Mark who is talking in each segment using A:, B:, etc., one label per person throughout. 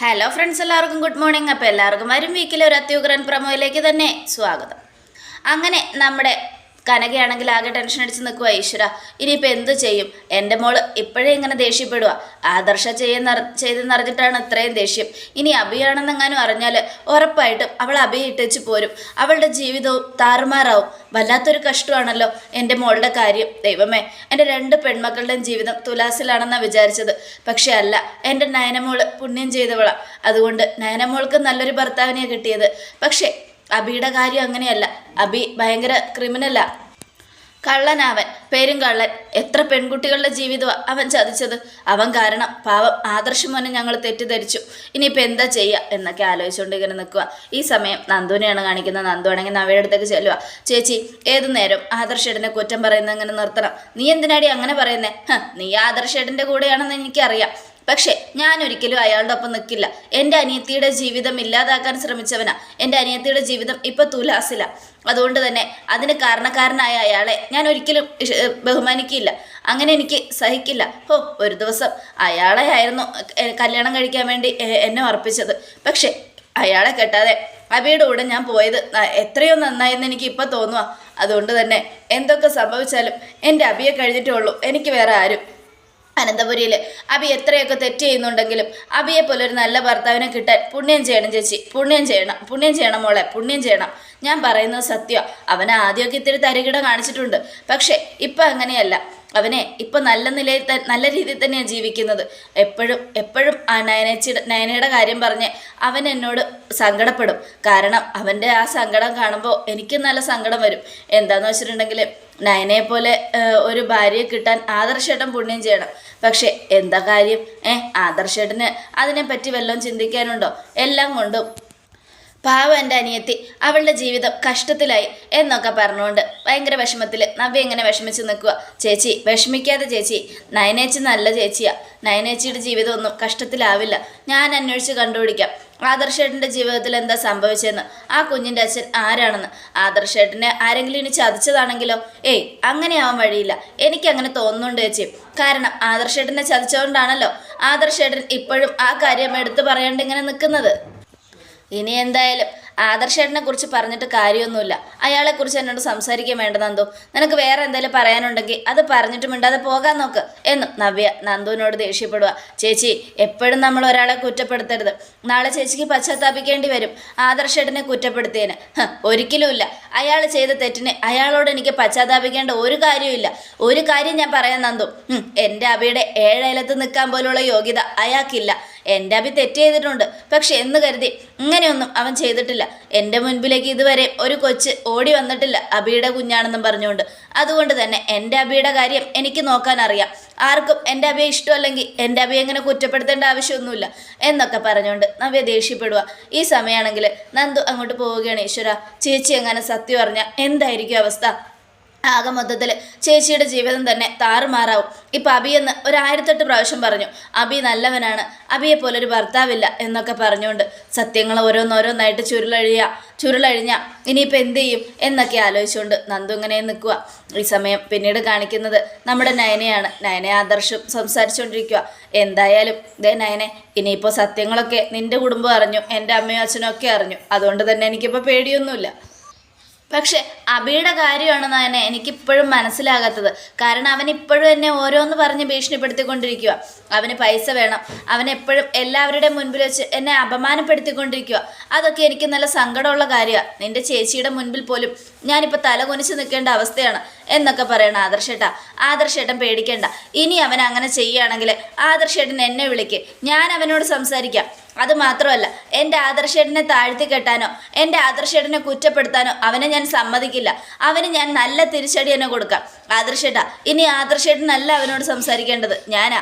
A: Hello friends, എല്ലാവർക്കും good morning. അപ്പോൾ എല്ലാവർക്കും വരും വീക്കിലെ ഒരു അത്യുഗ്രൻ പ്രമോയിലേക്ക് തന്നെ സ്വാഗതം. അങ്ങനെ നമ്മുടെ കനകയാണെങ്കിൽ ആകെ ടെൻഷൻ അടിച്ച് നിൽക്കുക. ഈശ്വര, ഇനിയിപ്പോൾ എന്ത് ചെയ്യും? എൻ്റെ മോള് ഇപ്പോഴേ ഇങ്ങനെ ദേഷ്യപ്പെടുക. ആദർശ ചെയ്തെന്നറിഞ്ഞിട്ടാണ് ഇത്രയും ദേഷ്യം. ഇനി അഭിയാണെന്നെങ്ങാനും അറിഞ്ഞാൽ ഉറപ്പായിട്ടും അവൾ അഭിയെ ഇട്ടേച്ച് പോരും. അവളുടെ ജീവിതവും താറുമാറാവും. വല്ലാത്തൊരു കഷ്ടമാണല്ലോ എൻ്റെ മോളുടെ കാര്യം. ദൈവമേ, എൻ്റെ 2 പെൺമക്കളുടെയും ജീവിതം തുലാസിലാണെന്നാണ് വിചാരിച്ചത്. പക്ഷെ അല്ല, എൻ്റെ നയനമോള് പുണ്യം ചെയ്തവളാണ്. അതുകൊണ്ട് നയനമോൾക്ക് നല്ലൊരു ഭർത്താവിനെ കിട്ടിയത്. പക്ഷേ അബിയുടെ കാര്യം അങ്ങനെയല്ല. അബി ഭയങ്കര ക്രിമിനലാ, കള്ളനവൻ, പേരും കള്ളൻ. എത്ര പെൺകുട്ടികളുടെ ജീവിതമാണ് അവൻ ചതിച്ചത്. അവൻ കാരണം പാവം ആദർശമോനെ ഞങ്ങൾ തെറ്റിദ്ധരിച്ചു. ഇനിയിപ്പോൾ എന്താ ചെയ്യുക എന്നൊക്കെ ആലോചിച്ചുകൊണ്ട് ഇങ്ങനെ നിൽക്കുക. ഈ സമയം നന്ദുവിനെയാണ് കാണിക്കുന്നത്. നന്ദു ആണെങ്കിൽ നവയുടെ അടുത്തേക്ക് ചെല്ലുക. ചേച്ചി, ഏതു നേരം ആദർശേട്ടനെ കുറ്റം പറയുന്നത് അങ്ങനെ നിർത്തണം. നീ എന്തിനാടി അങ്ങനെ പറയുന്നേ? നീ ആദർശേട്ടൻ്റെ കൂടെയാണെന്ന് എനിക്കറിയാം. പക്ഷേ ഞാൻ ഒരിക്കലും അയാളുടെ ഒപ്പം നിൽക്കില്ല. എൻ്റെ അനിയത്തിയുടെ ജീവിതം ഇല്ലാതാക്കാൻ ശ്രമിച്ചവനാ. എൻ്റെ അനിയത്തിയുടെ ജീവിതം ഇപ്പം തുലാസില. അതുകൊണ്ട് തന്നെ അതിന് കാരണക്കാരനായ അയാളെ ഞാൻ ഒരിക്കലും ബഹുമാനിക്കില്ല. അങ്ങനെ എനിക്ക് സഹിക്കില്ല. ഒരു ദിവസം അയാളെ ആയിരുന്നു കല്യാണം കഴിക്കാൻ വേണ്ടി എന്നെ ഉറപ്പിച്ചത്. പക്ഷേ അയാളെ കെട്ടാതെ അബിയുടെ കൂടെ ഞാൻ പോയത് എത്രയോ നന്നായെന്ന് എനിക്ക് ഇപ്പം തോന്നുക. അതുകൊണ്ട് തന്നെ എന്തൊക്കെ സംഭവിച്ചാലും എൻ്റെ അബിയെ കഴിഞ്ഞിട്ടേ ഉള്ളൂ എനിക്ക് വേറെ ആരും. അനന്തപുരിയിൽ അബി എത്രയൊക്കെ തെറ്റ് ചെയ്യുന്നുണ്ടെങ്കിലും അബിയെ പോലെ ഒരു നല്ല ഭർത്താവിനെ കിട്ടാൻ പുണ്യം ചെയ്യണം ചേച്ചി. പുണ്യം ചെയ്യണം മോളെ, പുണ്യം ചെയ്യണം. ഞാൻ പറയുന്നത് സത്യമാണ്. അവനെ ആദ്യമൊക്കെ ഇത്തിരി തരികിട കാണിച്ചിട്ടുണ്ട്. പക്ഷേ ഇപ്പം അങ്ങനെയല്ല. അവനെ ഇപ്പം നല്ല രീതിയിൽ തന്നെയാണ് ജീവിക്കുന്നത്. എപ്പോഴും ആ നയനയുടെ കാര്യം പറഞ്ഞ് അവൻ എന്നോട് സങ്കടപ്പെടും. കാരണം അവൻ്റെ ആ സങ്കടം കാണുമ്പോൾ എനിക്ക് നല്ല സങ്കടം വരും. എന്താണെന്ന് വെച്ചിട്ടുണ്ടെങ്കിൽ നയനയെ പോലെ ഒരു ഭാര്യയെ കിട്ടാൻ ആദർശേട്ടൻ പുണ്യം ചെയ്യണം. പക്ഷേ എന്താ കാര്യം? ആദർശേട്ടന് അതിനെപ്പറ്റി വല്ലതും ചിന്തിക്കാനുണ്ടോ? എല്ലാം കൊണ്ടും പാവം എൻ്റെ അനിയത്തി, അവളുടെ ജീവിതം കഷ്ടത്തിലായി എന്നൊക്കെ പറഞ്ഞുകൊണ്ട് ഭയങ്കര വിഷമത്തിൽ നവ്യ ഇങ്ങനെ വിഷമിച്ച് നിൽക്കുക. ചേച്ചി വിഷമിക്കാതെ ചേച്ചി, നയനേച്ചി നല്ല ചേച്ചിയാണ്. നയനേച്ചിയുടെ ജീവിതമൊന്നും കഷ്ടത്തിലാവില്ല. ഞാൻ അന്വേഷിച്ച് കണ്ടുപിടിക്കാം ആദർശേട്ടൻ്റെ ജീവിതത്തിൽ എന്താ സംഭവിച്ചതെന്ന്, ആ കുഞ്ഞിൻ്റെ അച്ഛൻ ആരാണെന്ന്. ആദർശേട്ടനെ ആരെങ്കിലും ഇനി ചതിച്ചതാണെങ്കിലോ? അങ്ങനെ ആവാൻ വഴിയില്ല. എനിക്കങ്ങനെ തോന്നുന്നുണ്ട് ചേച്ചി. കാരണം ആദർശേട്ടനെ ചതിച്ചുകൊണ്ടാണല്ലോ ആദർശേട്ടൻ ഇപ്പോഴും ആ കാര്യം എടുത്തു പറയാണ്ട് ഇങ്ങനെ നിൽക്കുന്നത്. ഇനി എന്തായാലും ആദർശേട്ടനെ കുറിച്ച് പറഞ്ഞിട്ട് കാര്യമൊന്നുമില്ല. അയാളെക്കുറിച്ച് എന്നോട് സംസാരിക്കാൻ വേണ്ട നന്ദു. നിനക്ക് വേറെ എന്തെങ്കിലും പറയാനുണ്ടെങ്കിൽ അത് പറഞ്ഞിട്ട് മിണ്ടാതെ പോകാൻ നോക്ക് എന്നും നവ്യ നന്ദുവിനോട് ദേഷ്യപ്പെടുക. ചേച്ചി, എപ്പോഴും നമ്മൾ ഒരാളെ കുറ്റപ്പെടുത്തരുത്. നാളെ ചേച്ചിക്ക് പശ്ചാത്താപിക്കേണ്ടി വരും ആദർശേട്ടനെ കുറ്റപ്പെടുത്തിയതിന്. ഒരിക്കലുമില്ല. അയാൾ ചെയ്ത തെറ്റിന് അയാളോട് എനിക്ക് പശ്ചാത്താപിക്കേണ്ട ഒരു കാര്യമില്ല. ഒരു കാര്യം ഞാൻ പറയാൻ നന്ദു, എൻ്റെ അബിയുടെ 7 അയലത്ത് നിൽക്കാൻ പോലുള്ള യോഗ്യത അയാൾക്കില്ല. എൻ്റെ അബി തെറ്റ് ചെയ്തിട്ടുണ്ട്. പക്ഷെ എന്ന് കരുതി ഇങ്ങനെയൊന്നും അവൻ ചെയ്തിട്ടില്ല. എൻ്റെ മുൻപിലേക്ക് ഇതുവരെ ഒരു കൊച്ച് ഓടി വന്നിട്ടില്ല അബിയുടെ കുഞ്ഞാണെന്നും പറഞ്ഞുകൊണ്ട്. അതുകൊണ്ട് തന്നെ എൻ്റെ അബിയുടെ കാര്യം എനിക്ക് നോക്കാൻ അറിയാം. ആർക്കും എൻ്റെ അബിയെ ഇഷ്ടമല്ലെങ്കിൽ എൻ്റെ അബിയെ എങ്ങനെ കുറ്റപ്പെടുത്തേണ്ട ആവശ്യമൊന്നുമില്ല എന്നൊക്കെ പറഞ്ഞുകൊണ്ട് നവ്യ ദേഷ്യപ്പെടുക. ഈ സമയമാണെങ്കിൽ നന്ദു അങ്ങോട്ട് പോവുകയാണ്. ഈശ്വര, ചേച്ചി എങ്ങനെ സത്യം അറിഞ്ഞാൽ എന്തായിരിക്കും അവസ്ഥ? ആകെ മൊത്തത്തിൽ ചേച്ചിയുടെ ജീവിതം തന്നെ താറുമാറാവും. ഇപ്പം അബിയെന്ന് 1008 പ്രാവശ്യം പറഞ്ഞു. അബി നല്ലവനാണ്, അബിയെ പോലൊരു ഭർത്താവില്ല എന്നൊക്കെ പറഞ്ഞുകൊണ്ട് സത്യങ്ങൾ ഓരോന്നോരോന്നായിട്ട് ചുരുളഴിഞ്ഞ ഇനിയിപ്പോൾ എന്ത് ചെയ്യും എന്നൊക്കെ ആലോചിച്ചുകൊണ്ട് നന്ദു ഇങ്ങനെ നിൽക്കുക. ഈ സമയം പിന്നീട് കാണിക്കുന്നത് നമ്മുടെ നയനയാണ്. നയനെ ആദർശം സംസാരിച്ചുകൊണ്ടിരിക്കുക. എന്തായാലും നയനെ, ഇനിയിപ്പോൾ സത്യങ്ങളൊക്കെ നിൻ്റെ കുടുംബം അറിഞ്ഞു, എൻ്റെ അമ്മയും അച്ഛനും ഒക്കെ അറിഞ്ഞു. അതുകൊണ്ട് തന്നെ എനിക്കിപ്പോൾ പേടിയൊന്നുമില്ല. പക്ഷെ അബിയുടെ കാര്യമാണ് തന്നെ എനിക്കിപ്പോഴും മനസ്സിലാകാത്തത്. കാരണം അവൻ ഇപ്പോഴും എന്നെ ഓരോന്ന് പറഞ്ഞ് ഭീഷണിപ്പെടുത്തിക്കൊണ്ടിരിക്കുക. അവന് പൈസ വേണം, അവനെപ്പോഴും എല്ലാവരുടെയും മുൻപിൽ വെച്ച് എന്നെ അപമാനപ്പെടുത്തിക്കൊണ്ടിരിക്കുക. അതൊക്കെ എനിക്ക് നല്ല സങ്കടമുള്ള കാര്യമാണ്. നിൻ്റെ ചേച്ചിയുടെ മുൻപിൽ പോലും ഞാനിപ്പോൾ തല കുനിച്ച് നിൽക്കേണ്ട അവസ്ഥയാണ് എന്നൊക്കെ പറയണം ആദർശേട്ടൻ പേടിക്കേണ്ട. ഇനി അവൻ അങ്ങനെ ചെയ്യുകയാണെങ്കിൽ ആദർശേട്ടൻ എന്നെ വിളിക്ക്, ഞാൻ അവനോട് സംസാരിക്കാം. അത് മാത്രമല്ല, എൻ്റെ ആദർശേട്ടനെ താഴ്ത്തി കെട്ടാനോ എൻ്റെ ആദർശേട്ടനെ കുറ്റപ്പെടുത്താനോ അവനെ ഞാൻ സമ്മതിക്കില്ല. അവന് ഞാൻ നല്ല തിരിച്ചടി തന്നെ കൊടുക്കാം. ആദർശേട്ടാ, ഇനി ആദർശേട്ടനല്ല അവനോട് സംസാരിക്കേണ്ടത്, ഞാനാ.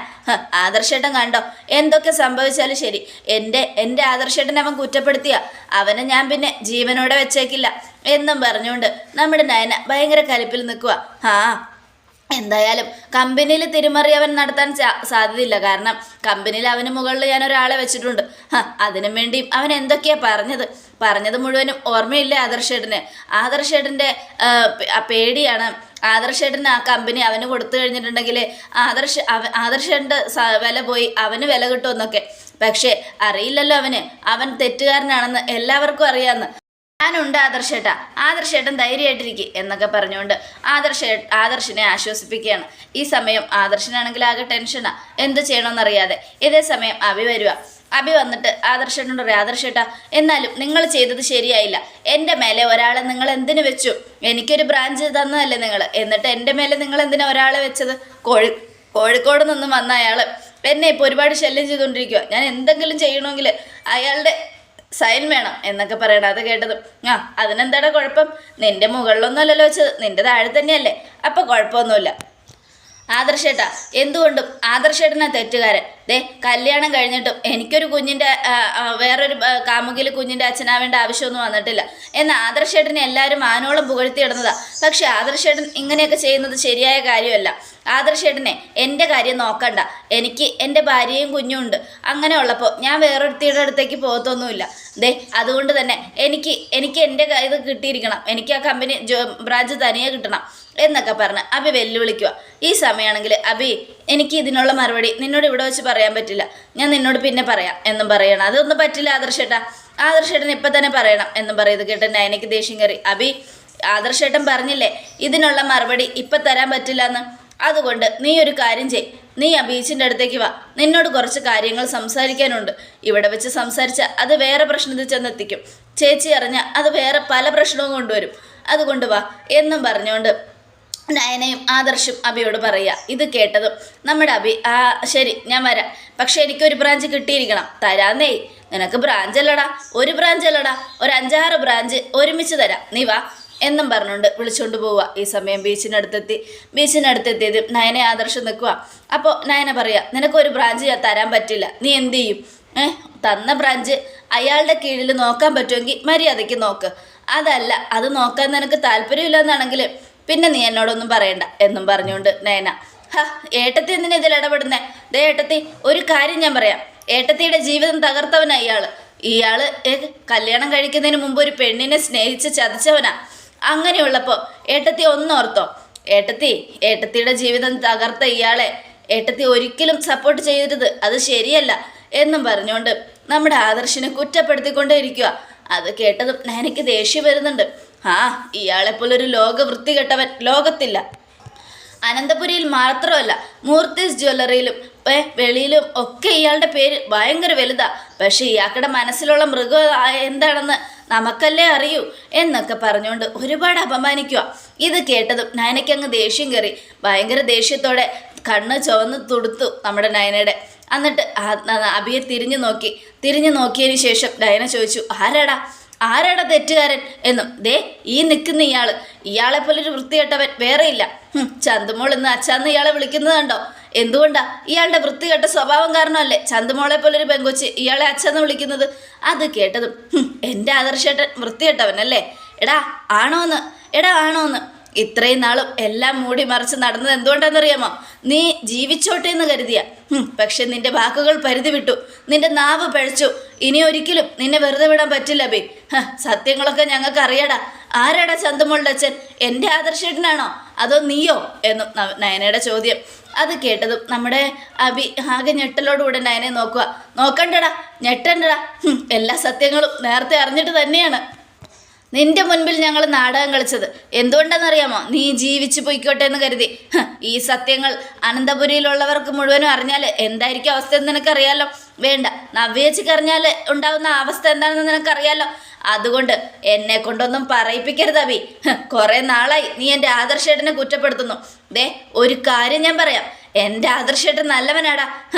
A: ആദർശേട്ടൻ കണ്ടോ, എന്തൊക്കെ സംഭവിച്ചാലും ശരി, എൻ്റെ ആദർശേട്ടനെ അവൻ കുറ്റപ്പെടുത്തിയ അവനെ ഞാൻ പിന്നെ ജീവനോടെ വെച്ചേക്കില്ല എന്നും പറഞ്ഞുകൊണ്ട് നമ്മുടെ നയന ഭയങ്കര കലിപ്പിൽ നിൽക്കുക. എന്തായാലും കമ്പനിയിൽ തിരിമറി അവൻ നടത്താൻ സാധ്യതയില്ല. കാരണം കമ്പനിയിൽ അവന് മുകളിൽ ഞാൻ ഒരാളെ വെച്ചിട്ടുണ്ട്. അതിനും വേണ്ടിയും അവൻ എന്തൊക്കെയാണ് പറഞ്ഞത് മുഴുവനും ഓർമ്മയില്ലേ ആദർശേട്ടൻ്റെ പേടിയാണ്. ആദർശേട്ടന് ആ കമ്പനി അവന് കൊടുത്തു കഴിഞ്ഞിട്ടുണ്ടെങ്കിൽ ആദർശേട്ടൻ്റെ വില പോയി അവന് വില കിട്ടുമെന്നൊക്കെ. പക്ഷേ അറിയില്ലല്ലോ അവൻ തെറ്റുകാരനാണെന്ന് എല്ലാവർക്കും അറിയാമെന്ന്. ഞാനുണ്ട് ആദർശേട്ടാ, ആദർശേട്ടൻ ധൈര്യമായിട്ടിരിക്കും എന്നൊക്കെ പറഞ്ഞുകൊണ്ട് ആദർശിനെ ആശ്വസിപ്പിക്കുകയാണ്. ഈ സമയം ആദർശനാണെങ്കിൽ ആകെ ടെൻഷനാ, എന്ത് ചെയ്യണമെന്നറിയാതെ. ഇതേ സമയം അഭി വന്നിട്ട് ആദർശേട്ടനോട് പറയാം, ആദർശേട്ടാ എന്നാലും നിങ്ങൾ ചെയ്തത് ശരിയായില്ല. എൻ്റെ മേലെ ഒരാളെ നിങ്ങൾ എന്തിനു വെച്ചു? എനിക്കൊരു ബ്രാഞ്ച് തന്നതല്ലേ നിങ്ങൾ, എന്നിട്ട് എൻ്റെ മേലെ നിങ്ങൾ എന്തിനാ ഒരാളെ വെച്ചത്? കോഴിക്കോട് നിന്നും വന്ന അയാൾ എന്നെ ഇപ്പോൾ ഒരുപാട് ശല്യം ചെയ്തുകൊണ്ടിരിക്കുക. ഞാൻ എന്തെങ്കിലും ചെയ്യണമെങ്കിൽ അയാളുടെ സൈൻ വേണം എന്നൊക്കെ പറയണം. അത് കേട്ടത് അതിനെന്താടാ കുഴപ്പം? നിന്റെ മുകളിലൊന്നും അല്ലല്ലോ വെച്ചത്, നിന്റെ താഴെ തന്നെയല്ലേ, അപ്പം കുഴപ്പമൊന്നുമില്ല. ആദർശേട്ടാ എന്തുകൊണ്ടും ആദർശേട്ടനാ തെറ്റുകാരൻ. കല്യാണം കഴിഞ്ഞിട്ടും എനിക്കൊരു കുഞ്ഞിൻ്റെ വേറൊരു കാമുകിൽ കുഞ്ഞിൻ്റെ അച്ഛനാവേണ്ട ആവശ്യമൊന്നും വന്നിട്ടില്ല. എന്നാൽ ആദർശേട്ടനെ എല്ലാവരും ആനോളം പുകഴ്ത്തിയിടുന്നതാ. പക്ഷെ ആദർശേട്ടൻ ഇങ്ങനെയൊക്കെ ചെയ്യുന്നത് ശരിയായ കാര്യമല്ല. ആദർശേട്ടനെ എൻ്റെ കാര്യം നോക്കണ്ട, എനിക്ക് എൻ്റെ ഭാര്യയും കുഞ്ഞും ഉണ്ട്. അങ്ങനെ ഉള്ളപ്പോൾ ഞാൻ വേറൊരുത്തിയുടെ അടുത്തേക്ക് പോകത്തൊന്നുമില്ല. അതുകൊണ്ട് തന്നെ എനിക്ക് എൻ്റെ ഇത് കിട്ടിയിരിക്കണം, എനിക്ക് ആ കമ്പനി ബ്രാഞ്ച് തനിയെ കിട്ടണം എന്നൊക്കെ പറഞ്ഞ് അഭി വെല്ലുവിളിക്കുക. ഈ സമയമാണെങ്കിൽ അഭി, എനിക്ക് ഇതിനുള്ള മറുപടി നിന്നോട് ഇവിടെ വെച്ച് പറയാൻ പറ്റില്ല, ഞാൻ നിന്നോട് പിന്നെ പറയാം എന്നും പറയണം. അതൊന്നും പറ്റില്ല ആദർശേട്ടൻ ഇപ്പം തന്നെ പറയണം എന്നും പറയുന്നത് കേട്ട് നയനയ്ക്ക് ദേഷ്യം കയറി. അഭി, ആദർശേട്ടൻ പറഞ്ഞില്ലേ ഇതിനുള്ള മറുപടി ഇപ്പം തരാൻ പറ്റില്ല എന്ന്. അതുകൊണ്ട് നീ ഒരു കാര്യം ചെയ്, നീ ആ ബീച്ചിൻ്റെ അടുത്തേക്ക് വാ, നിന്നോട് കുറച്ച് കാര്യങ്ങൾ സംസാരിക്കാനുണ്ട്. ഇവിടെ വെച്ച് സംസാരിച്ചാൽ അത് വേറെ പ്രശ്നത്തിൽ ചെന്നെത്തിക്കും. ചേച്ചി അറിഞ്ഞാൽ അത് വേറെ പല പ്രശ്നവും കൊണ്ടുവരും. അതുകൊണ്ട് വാ എന്നും പറഞ്ഞുകൊണ്ട് നയനയും ആദർശും അഭിയോട് പറയുക. ഇത് കേട്ടതും നമ്മുടെ അഭി, ശരി ഞാൻ വരാം, പക്ഷെ എനിക്കൊരു ബ്രാഞ്ച് കിട്ടിയിരിക്കണം. തരാന്നേ, നിനക്ക് ബ്രാഞ്ചല്ലടാ, ഒരു ബ്രാഞ്ചല്ലടാ, ഒരു 5-6 ബ്രാഞ്ച് ഒരുമിച്ച് തരാം, നീ വാ എന്നും പറഞ്ഞുകൊണ്ട് വിളിച്ചുകൊണ്ട് പോവുക. ഈ സമയം ബീച്ചിനടുത്തെത്തിയത് നയന ആദർശം നിൽക്കുക. അപ്പോൾ നയന പറയുക, നിനക്കൊരു ബ്രാഞ്ച് തരാൻ പറ്റില്ല, നീ എന്ത് ചെയ്യും? തന്ന ബ്രാഞ്ച് അയാളുടെ കീഴിൽ നോക്കാൻ പറ്റുമെങ്കിൽ മര്യാദയ്ക്ക് നോക്ക്, അതല്ല അത് നോക്കാൻ നിനക്ക് താല്പര്യമില്ല എന്നാണെങ്കിൽ പിന്നെ നീ എന്നോടൊന്നും പറയണ്ട എന്നും പറഞ്ഞുകൊണ്ട് നയന, ഏട്ടത്തി എന്തിനാ ഇതിൽ ഇടപെടുന്നേ? ഏട്ടത്തി, ഒരു കാര്യം ഞാൻ പറയാം, ഏട്ടത്തിയുടെ ജീവിതം തകർത്തവനാ ഇയാള് കല്യാണം കഴിക്കുന്നതിന് മുമ്പ് ഒരു പെണ്ണിനെ സ്നേഹിച്ച് ചതിച്ചവനാ. അങ്ങനെയുള്ളപ്പോൾ ഏട്ടത്തി ഒന്നോർത്തോ, ഏട്ടത്തിയുടെ ജീവിതം തകർത്ത ഇയാളെ ഏട്ടത്തി ഒരിക്കലും സപ്പോർട്ട് ചെയ്യരുത്, അത് ശരിയല്ല എന്നും പറഞ്ഞുകൊണ്ട് നമ്മുടെ ആദർശിനെ കുറ്റപ്പെടുത്തിക്കൊണ്ടേ ഇരിക്കുക. അത് കേട്ടതും എനിക്ക് ദേഷ്യം വരുന്നുണ്ട്. ഇയാളെപ്പോലൊരു വൃത്തികെട്ടവൻ ലോകത്തില്ല. അനന്തപുരിയിൽ മാത്രമല്ല, മൂർത്തീസ് ജ്വല്ലറിയിലും വെളിയിലും ഒക്കെ ഇയാളുടെ പേര് ഭയങ്കര വലുതാ. പക്ഷെ ഇയാളുടെ മനസ്സിലുള്ള മൃഗം എന്താണെന്ന് നമുക്കല്ലേ അറിയൂ എന്നൊക്കെ പറഞ്ഞുകൊണ്ട് ഒരുപാട് അപമാനിക്കുക. ഇത് കേട്ടതും നയനയ്ക്കങ്ങ് ദേഷ്യം കയറി. ഭയങ്കര ദേഷ്യത്തോടെ കണ്ണ് ചുവന്ന് തുടുത്തു നമ്മുടെ നയനയുടെ. എന്നിട്ട് അഭിയെ തിരിഞ്ഞു നോക്കിയതിന് ശേഷം നയന ചോദിച്ചു, ആരാടാ തെറ്റുകാരൻ എന്നും. ഈ നിൽക്കുന്ന ഇയാളെപ്പോലൊരു വൃത്തികെട്ടവൻ വേറെയില്ല. ചന്തുമോൾ എന്ന് അച്ഛന്ന് ഇയാളെ വിളിക്കുന്നത് കണ്ടോ? എന്തുകൊണ്ടാ? ഇയാളുടെ വൃത്തികെട്ട സ്വഭാവം കാരണമല്ലേ ചന്തുമോളെ പോലൊരു പെങ്കൊച്ച് ഇയാളെ അച്ഛന്ന് വിളിക്കുന്നത്. അത് കേട്ടതും, എൻ്റെ ആദർശേട്ടൻ വൃത്തികെട്ടവനല്ലേ? എടാ ആണോന്ന് ഇത്രയും നാളും എല്ലാം മൂടി മറിച്ച് നടന്നത് എന്തുകൊണ്ടാണെന്നറിയാമോ? നീ ജീവിച്ചോട്ടെ എന്ന് കരുതിയ. പക്ഷെ നിന്റെ വാക്കുകൾ പരിധി വിട്ടു, നിന്റെ നാവ് പഴച്ചു. ഇനി ഒരിക്കലും നിന്നെ വെറുതെ വിടാൻ പറ്റില്ല ബേ. സത്യങ്ങളൊക്കെ ഞങ്ങൾക്ക് അറിയടാ. ആരാടാ ചന്തുമോളുടെ അച്ഛൻ? എൻ്റെ ആദർശേട്ടനാണോ അതോ നീയോ എന്നും നയനയുടെ ചോദ്യം. അത് കേട്ടതും നമ്മുടെ അഭി ആകെ ഞെട്ടലോടുകൂടെ നയനെ നോക്കണ്ടടാ, ഞെട്ടണ്ടടാ, എല്ലാ സത്യങ്ങളും നേരത്തെ അറിഞ്ഞിട്ട് തന്നെയാണ് നിന്റെ മുൻപിൽ ഞങ്ങൾ നാടകം കളിച്ചത്. എന്തുകൊണ്ടെന്നറിയാമോ? നീ ജീവിച്ചു പോയിക്കോട്ടെ എന്ന് കരുതി. ഈ സത്യങ്ങൾ അനന്തപുരിയിലുള്ളവർക്ക് മുഴുവനും അറിഞ്ഞാൽ എന്തായിരിക്കും അവസ്ഥ എന്ന് നിനക്കറിയാലോ. വേണ്ട, നവ്യേച്ചിക്ക് അറിഞ്ഞാൽ ഉണ്ടാകുന്ന അവസ്ഥ എന്താണെന്ന് നിനക്കറിയാലോ. അതുകൊണ്ട് എന്നെ കൊണ്ടൊന്നും പറയിപ്പിക്കരുത് അഭി. കുറേ നാളായി നീ എൻ്റെ ആദർശേട്ടനെ കുറ്റപ്പെടുത്തുന്നു. ഒരു കാര്യം ഞാൻ പറയാം, എൻ്റെ ആദർശേട്ടൻ നല്ലവനാടാ,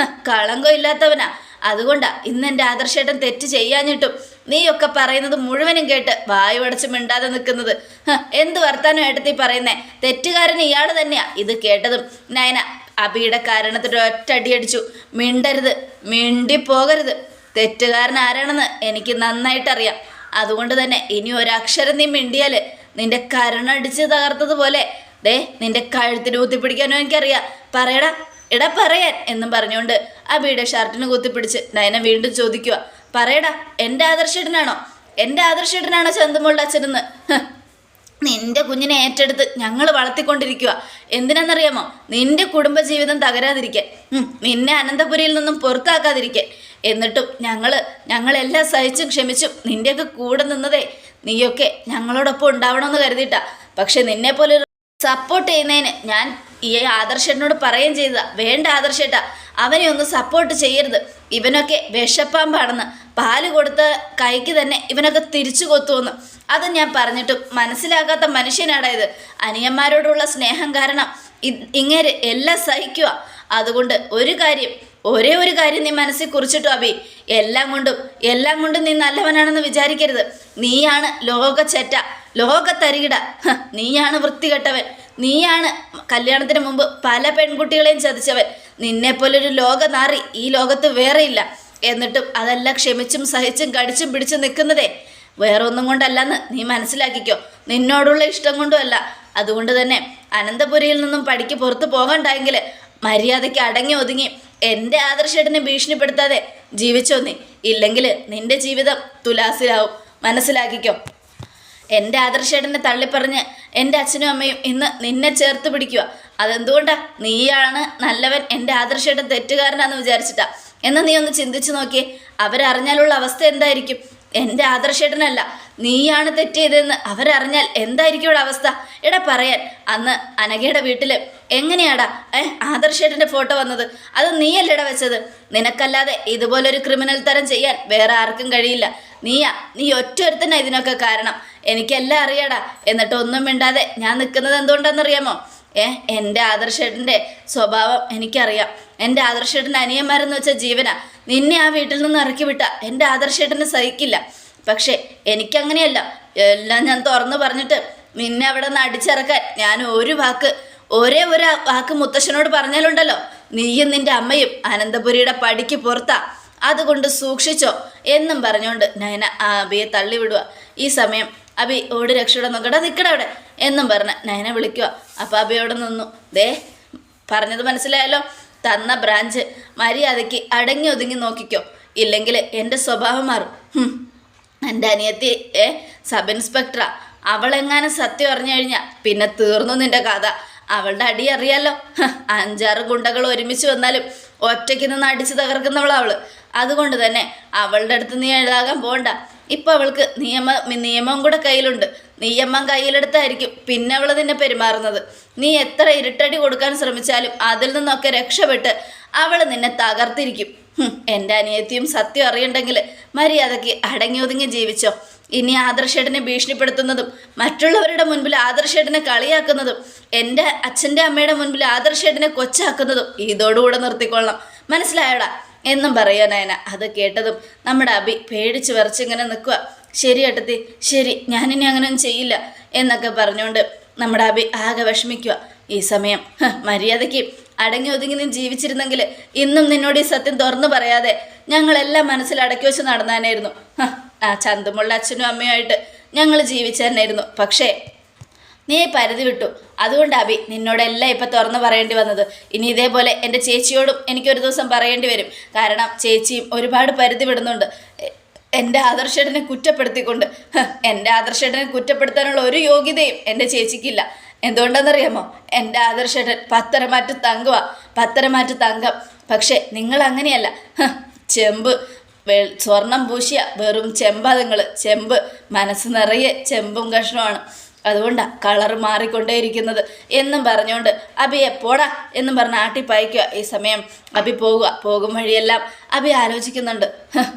A: കളങ്കം ഇല്ലാത്തവനാ. അതുകൊണ്ടാ ഇന്ന് എൻ്റെ ആദർശേട്ടൻ തെറ്റ് ചെയ്യാഞ്ഞിട്ടും നീയൊക്കെ പറയുന്നത് മുഴുവനും കേട്ട് വായുവടച്ച് മിണ്ടാതെ നിൽക്കുന്നത്. എന്ത് വർത്താനം ഏട്ടത്തി പറയുന്നേ? തെറ്റുകാരൻ ഇയാൾ തന്നെയാ. ഇത് കേട്ടതും നയന അഭിയുടെ കാരണത്തിൽ ഒറ്റയടിയടിച്ചു. മിണ്ടരുത്, മിണ്ടിപ്പോകരുത്. തെറ്റുകാരൻ ആരാണെന്ന് എനിക്ക് നന്നായിട്ടറിയാം. അതുകൊണ്ട് തന്നെ ഇനി ഒരക്ഷരം നീ മിണ്ടിയാൽ നിന്റെ കരണടിച്ച് തകർത്തതുപോലെ നിന്റെ കഴുത്തിന് കുത്തിപ്പിടിക്കാനും എനിക്കറിയാം. എടാ പറയാൻ എന്നും പറഞ്ഞുകൊണ്ട് അബിയുടെ ഷർട്ടിന് കുത്തിപ്പിടിച്ച് നയന വീണ്ടും ചോദിക്കുക, പറയടാ, എൻ്റെ ആദർശേട്ടനാണോ ചന്തുമോളുടെ അച്ഛനെന്ന്? നിന്റെ കുഞ്ഞിനെ ഏറ്റെടുത്ത് ഞങ്ങൾ വളർത്തിക്കൊണ്ടിരിക്കുക. എന്തിനാണെന്നറിയാമോ? നിന്റെ കുടുംബജീവിതം തകരാതിരിക്കാൻ, നിന്നെ അനന്തപുരിയിൽ നിന്നും പുറത്താക്കാതിരിക്കാൻ. എന്നിട്ടും ഞങ്ങളെല്ലാം സഹിച്ചും ക്ഷമിച്ചും നിൻ്റെയൊക്കെ കൂടെ നിന്നതേ നീയൊക്കെ ഞങ്ങളോടൊപ്പം ഉണ്ടാവണമെന്ന് കരുതിയിട്ടാ. പക്ഷെ നിന്നെപ്പോലെ സപ്പോർട്ട് ചെയ്യുന്നതിന് ഞാൻ ഈ ആദർശേട്ടനോട് പറയുകയും ചെയ്തതാ, വേണ്ട ആദർശേട്ടാ, അവനെ ഒന്ന് സപ്പോർട്ട് ചെയ്യരുത്, ഇവനൊക്കെ വിഷപ്പാമ്പാണെന്ന്, പാല് കൊടുത്ത കൈക്ക് തന്നെ ഇവനൊക്കെ തിരിച്ചു കൊത്തുവന്ന്. അത് ഞാൻ പറഞ്ഞിട്ടും മനസ്സിലാകാത്ത മനുഷ്യനാടാ ഇത്. അനിയന്മാരോടുള്ള സ്നേഹം കാരണം ഇങ്ങേര് എല്ലാം സഹിക്കുക. അതുകൊണ്ട് ഒരേ ഒരു കാര്യം നീ മനസ്സിൽ കുറിച്ചിട്ടു അബി, എല്ലാം കൊണ്ടും നീ നല്ലവനാണെന്ന് വിചാരിക്കരുത്. നീയാണ് ലോക ചെറ്റ, ലോക തരികിട, നീയാണ് വൃത്തികെട്ടവൻ, നീയാണ് കല്യാണത്തിന് മുമ്പ് പല പെൺകുട്ടികളെയും ചതിച്ചവൻ, നിന്നെപ്പോലൊരു ലോക നാറി ഈ ലോകത്ത് വേറെയില്ല. എന്നിട്ടും അതെല്ലാം ക്ഷമിച്ചും സഹിച്ചും കടിച്ചും പിടിച്ചും നിൽക്കുന്നതേ വേറെ ഒന്നും കൊണ്ടല്ലെന്ന് നീ മനസ്സിലാക്കിക്കോ, നിന്നോടുള്ള ഇഷ്ടം കൊണ്ടുമല്ല. അതുകൊണ്ട് തന്നെ അനന്തപുരിയിൽ നിന്നും പടിക്ക് പുറത്ത് പോകണ്ടായെങ്കിൽ മര്യാദയ്ക്ക് അടങ്ങി ഒതുങ്ങി എൻ്റെ ആദർശേട്ടനെ ഭീഷണിപ്പെടുത്താതെ ജീവിച്ചോ നീ, ഇല്ലെങ്കിൽ നിന്റെ ജീവിതം തുലാസിലാവും, മനസ്സിലാക്കിക്കോ. എൻ്റെ ആദർശേട്ടനെ തള്ളിപ്പറഞ്ഞ് എൻ്റെ അച്ഛനും അമ്മയും ഇന്ന് നിന്നെ ചേർത്ത് പിടിക്കുക. അതെന്തുകൊണ്ടാ? നീയാണ് നല്ലവൻ, എൻ്റെ ആദർശേട്ടൻ തെറ്റുകാരനാണെന്ന് വിചാരിച്ചിട്ടാ. എന്ന് നീ ഒന്ന് ചിന്തിച്ചു നോക്കിയേ, അവരറിഞ്ഞാലുള്ള അവസ്ഥ എന്തായിരിക്കും? എൻ്റെ ആദർശേട്ടനല്ല, നീയാണ് തെറ്റ് ചെയ്തതെന്ന് അവരറിഞ്ഞാൽ എന്തായിരിക്കും ഇവിടെ അവസ്ഥ? എടാ പറയാൻ, അന്ന് അനഘയുടെ വീട്ടിൽ എങ്ങനെയാടാ ആദർശേട്ടൻ്റെ ഫോട്ടോ വന്നത്? അത് നീയല്ലേടാ വെച്ചത്? നിനക്കല്ലാതെ ഇതുപോലൊരു ക്രിമിനൽ തരം ചെയ്യാൻ വേറെ ആർക്കും കഴിയില്ല. നീ ഒറ്റൊരുത്തന്നെ ഇതിനൊക്കെ കാരണം. എനിക്കെല്ലാം അറിയാടാ, എന്നിട്ട് ഒന്നും മിണ്ടാതെ ഞാൻ നിൽക്കുന്നത് എന്തുകൊണ്ടാണെന്നറിയാമോ? എൻ്റെ ആദർശേട്ടൻ്റെ സ്വഭാവം എനിക്കറിയാം. എൻ്റെ ആദർശേട്ടൻ്റെ അനിയന്മാരെന്ന് വെച്ച ജീവനാ. നിന്നെ ആ വീട്ടിൽ നിന്ന് ഇറക്കി വിട്ട എൻ്റെ ആദർശേട്ടന് സഹിക്കില്ല. പക്ഷേ എനിക്കങ്ങനെയല്ല, എല്ലാം ഞാൻ തുറന്നു പറഞ്ഞിട്ട് നിന്നെ അവിടെ നിന്ന് അടിച്ചിറക്കാൻ ഞാൻ ഒരേ ഒരു വാക്ക് മുത്തശ്ശനോട് പറഞ്ഞാലുണ്ടല്ലോ, നീയും നിൻ്റെ അമ്മയും അനന്തപുരിയുടെ പടിക്ക് പുറത്താ, അതുകൊണ്ട് സൂക്ഷിച്ചോ എന്നും പറഞ്ഞുകൊണ്ട് നയന ആ അബിയെ തള്ളിവിടുക. ഈ സമയം അബി ഓടി രക്ഷയുടെ നോക്കടാ, നിൽക്കട അവിടെ എന്നും പറഞ്ഞ് നയന വിളിക്കുക. അപ്പം അബി അവിടെ നിന്നു. ദേ പറഞ്ഞത് മനസ്സിലായല്ലോ, തന്ന ബ്രാഞ്ച് മര്യാദയ്ക്ക് അടങ്ങി ഒതുങ്ങി നോക്കിക്കോ, ഇല്ലെങ്കിൽ എൻ്റെ സ്വഭാവം മാറും. എൻ്റെ അനിയത്തി സബ് ഇൻസ്പെക്ടറാ, അവളെങ്ങാനും സത്യം അറിഞ്ഞു കഴിഞ്ഞാൽ പിന്നെ തീർന്നു നിൻ്റെ കഥ. അവളുടെ അടി അറിയാലോ, 5-6 ഗുണ്ടകൾ ഒരുമിച്ച് വന്നാലും ഒറ്റയ്ക്ക് നിന്ന് അടിച്ച് തകർക്കുന്നവളവള്. അതുകൊണ്ട് തന്നെ അവളുടെ അടുത്ത് നീ എഴുതാകാൻ പോകണ്ട. ഇപ്പം അവൾക്ക് നിയമം കൂടെ കയ്യിലുണ്ട്. നിയമം കയ്യിലെടുത്തായിരിക്കും പിന്നെ അവൾ നിന്നെ പെരുമാറുന്നത്. നീ എത്ര ഇരുട്ടടി കൊടുക്കാൻ ശ്രമിച്ചാലും അതിൽ നിന്നൊക്കെ രക്ഷപ്പെട്ട് അവൾ നിന്നെ തകർത്തിരിക്കും. എൻ്റെ അനിയത്തിയും സത്യം അറിയണ്ടെങ്കിൽ മര്യാദയ്ക്ക് അടങ്ങി ഒതുങ്ങി ജീവിച്ചോ. ഇനി ആദർശേട്ടനെ ഭീഷണിപ്പെടുത്തുന്നതും മറ്റുള്ളവരുടെ മുൻപിൽ ആദർശേട്ടനെ കളിയാക്കുന്നതും എൻ്റെ അച്ഛൻ്റെ അമ്മയുടെ മുൻപിൽ ആദർശേട്ടനെ കൊച്ചാക്കുന്നതും ഇതോടുകൂടെ നിർത്തിക്കൊള്ളണം, മനസ്സിലായോടാ എന്നും പറയാ നയന. അത് കേട്ടതും നമ്മുടെ അബി പേടിച്ച് വിറച്ചിങ്ങനെ നിൽക്കുക. ശരി ഏട്ടത്തി, ശരി, ഞാനിനി അങ്ങനെയൊന്നും ചെയ്യില്ല എന്നൊക്കെ പറഞ്ഞുകൊണ്ട് നമ്മുടെ അബി ആകെ വിഷമിക്കുക. ഈ സമയം മര്യാദയ്ക്ക് അടങ്ങി ഒതുങ്ങി നീ ജീവിച്ചിരുന്നെങ്കിൽ ഇന്നും നിന്നോട് ഈ സത്യം തുറന്നു പറയാതെ ഞങ്ങളെല്ലാം മനസ്സിൽ അടക്കി വെച്ച് നടന്നാനായിരുന്നു. ആ ചന്തുമുള്ള അച്ഛനും അമ്മയുമായിട്ട് ഞങ്ങൾ ജീവിച്ചു തന്നെയായിരുന്നു. പക്ഷേ നീ പരിധി വിട്ടു. അതുകൊണ്ട് അബി നിന്നോടെല്ലാം ഇപ്പം തുറന്നു പറയേണ്ടി വന്നത്. ഇനി ഇതേപോലെ എൻ്റെ ചേച്ചിയോടും എനിക്കൊരു ദിവസം പറയേണ്ടി വരും. കാരണം ചേച്ചിയും ഒരുപാട് പരിധി വിടുന്നുണ്ട് എൻ്റെ ആദർശേട്ടനെ കുറ്റപ്പെടുത്തിക്കൊണ്ട്. എൻ്റെ ആദർശേട്ടനെ കുറ്റപ്പെടുത്താനുള്ള ഒരു യോഗ്യതയും എൻ്റെ ചേച്ചിക്കില്ല. എന്തുകൊണ്ടാണെന്നറിയാമോ? എൻ്റെ ആദർശേട്ടൻ പത്തരമാറ്റ് തങ്കം. പക്ഷേ നിങ്ങൾ അങ്ങനെയല്ല. സ്വർണം പൂശിയ വെറും ചെമ്പതങ്ങൾ, ചെമ്പ് മനസ്സ് നിറയെ ചെമ്പും കഷ്ണമാണ്. അതുകൊണ്ടാണ് കളറ് മാറിക്കൊണ്ടേയിരിക്കുന്നത് എന്നും പറഞ്ഞുകൊണ്ട് അബി എപ്പോടാ എന്നും പറഞ്ഞ് ആട്ടിപ്പായിക്കുക. ഈ സമയം അബി പോകും വഴിയെല്ലാം അബി ആലോചിക്കുന്നുണ്ട്,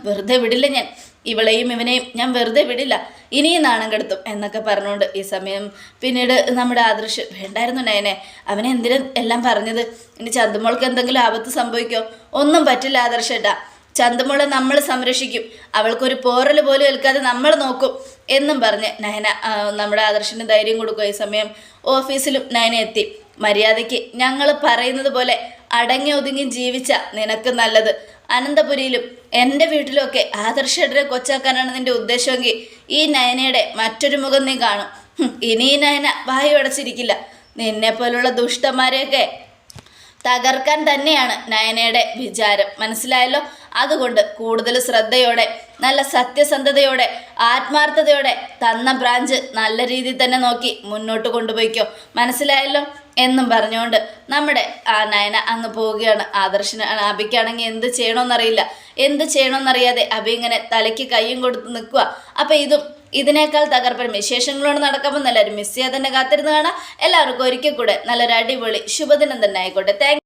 A: വെറുതെ വിടില്ല ഞാൻ, ഇവളെയും ഇവനെയും ഞാൻ വെറുതെ വിടില്ല, ഇനിയും നാണം കെടുത്തും എന്നൊക്കെ പറഞ്ഞുകൊണ്ട് ഈ സമയം പിന്നീട് നമ്മുടെ ആദർശ് വേണ്ടായിരുന്നു നയനെ, അവനെ എന്തിനും എല്ലാം പറഞ്ഞത്? ഇനി ചന്തുമോൾക്ക് എന്തെങ്കിലും ആപത്ത് സംഭവിക്കോ? ഒന്നും പറ്റില്ല ആദർശേട്ടാ, ചന്തുമോളെ നമ്മൾ സംരക്ഷിക്കും, അവൾക്കൊരു പോറൽ പോലും ഏൽക്കാതെ നമ്മൾ നോക്കും എന്നും പറഞ്ഞ് നയന നമ്മുടെ ആദർശിന് ധൈര്യം കൊടുക്കുക. ഈ സമയം ഓഫീസിലും നയന എത്തി. മര്യാദയ്ക്ക് ഞങ്ങൾ പറയുന്നത് പോലെ അടങ്ങി ഒതുങ്ങി ജീവിച്ച നിനക്ക് നല്ലത്. അനന്തപുരിയിലും എൻ്റെ വീട്ടിലുമൊക്കെ ആദർശേട്ടനെ കൊച്ചാക്കാനാണ് നിൻ്റെ ഉദ്ദേശമെങ്കിൽ ഈ നയനയുടെ മറ്റൊരു മുഖം നീ കാണും. ഇനി ഈ നയന വായു അടച്ചിരിക്കില്ല. നിന്നെപ്പോലുള്ള ദുഷ്ടന്മാരെയൊക്കെ തകർക്കാൻ തന്നെയാണ് നയനയുടെ വിചാരം, മനസ്സിലായല്ലോ? അതുകൊണ്ട് കൂടുതൽ ശ്രദ്ധയോടെ, നല്ല സത്യസന്ധതയോടെ, ആത്മാർത്ഥതയോടെ തന്ന ബ്രാഞ്ച് നല്ല രീതിയിൽ തന്നെ നോക്കി മുന്നോട്ട് കൊണ്ടുപോയിക്കോ, മനസ്സിലായല്ലോ? എന്നും പറഞ്ഞുകൊണ്ട് നമ്മുടെ ആ നയന അങ്ങ് പോവുകയാണ്. ആദർശന് അബിക്കാണെങ്കിൽ എന്ത് ചെയ്യണമെന്നറിയാതെ അബി ഇങ്ങനെ തലയ്ക്ക് കയ്യും കൊടുത്ത് നിൽക്കുക. അപ്പം ഇതിനേക്കാൾ തകർപ്പൻ വിശേഷങ്ങളോട് നടക്കുമ്പോൾ എല്ലാവരും മിസ് ചെയ്യാതെ തന്നെ കാത്തിരുന്ന് കാണാം. എല്ലാവർക്കും ഒരിക്കൽ കൂടെ നല്ലൊരു അടിപൊളി ശുഭദിനം തന്നെ ആയിക്കോട്ടെ. താങ്ക്